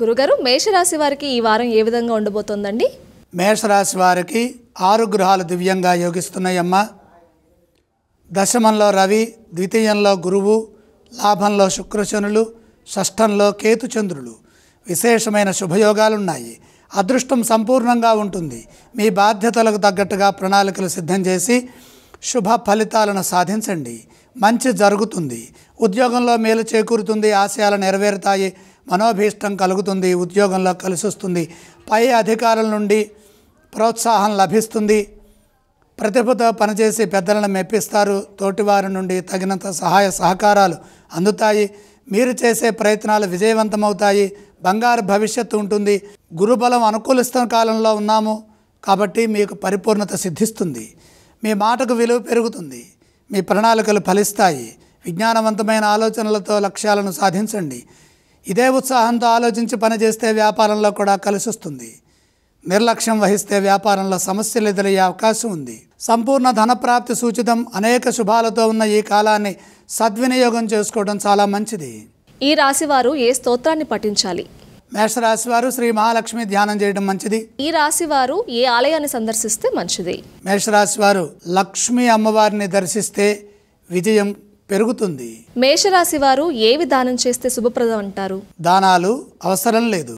గురుగారు, మేషరాశి వారికి ఈ వారం ఏ విధంగా ఉండబోతోందండి? మేషరాశి వారికి 6 గ్రహాలు దివ్యంగా యోగిస్తున్నాయమ్మా. దశమంలో రవి, ద్వితీయంలో గురువు, లాభంలో శుక్రశనులు, షష్ఠంలో కేతుచంద్రులు. విశేషమైన శుభయోగాలున్నాయి. అదృష్టం సంపూర్ణంగా ఉంటుంది. మీ బాధ్యతలకు తగ్గట్టుగా ప్రణాళికలు సిద్ధం చేసి శుభ ఫలితాలను సాధించండి. మంచి జరుగుతుంది. ఉద్యోగంలో మేలు చేకూరుతుంది. ఆశయాలు నెరవేరుతాయి. మనోభీష్టం కలుగుతుంది. ఉద్యోగంలో కలిసి వస్తుంది. పై అధికారుల నుండి ప్రోత్సాహం లభిస్తుంది. ప్రతిభతో పనిచేసి పెద్దలను మెప్పిస్తారు. తోటివారి నుండి తగినంత సహాయ సహకారాలు అందుతాయి. మీరు చేసే ప్రయత్నాలు విజయవంతమవుతాయి. బంగారు భవిష్యత్తు ఉంటుంది. గురుబలం అనుకూలిస్తున్న కాలంలో ఉన్నాము కాబట్టి మీకు పరిపూర్ణత సిద్ధిస్తుంది. మీ మాటకు విలువ పెరుగుతుంది. మీ ప్రణాళికలు ఫలిస్తాయి. విజ్ఞానవంతమైన ఆలోచనలతో లక్ష్యాలను సాధించండి. ఇదే ఉత్సాహంతో ఆలోచించి పనిచేస్తే వ్యాపారంలో కూడా కలిసి వస్తుంది. నిర్లక్ష్యం వహిస్తే వ్యాపారంలో సమస్యలు ఎదురయ్యే అవకాశం ఉంది. సంపూర్ణ ధనప్రాప్తి సూచితం. అనేక శుభాలతో ఉన్న ఈ కాలాన్ని సద్వినియోగం చేసుకోవడం చాలా మంచిది. ఈ రాశి వారు ఏ స్తోత్రాన్ని పఠించాలి? మేషరాశి వారు శ్రీ మహాలక్ష్మి ధ్యానం చేయడం మంచిది. ఈ రాశి వారు ఏ ఆలయాన్ని సందర్శిస్తే మంచిది? మేషరాశి వారు లక్ష్మీ అమ్మవారిని దర్శిస్తే విజయం పెరుగుతుంది. మేషరాశి వారు ఏవి దానం చేస్తే శుభప్రదం అంటారు? దానాలు అవసరం లేదు.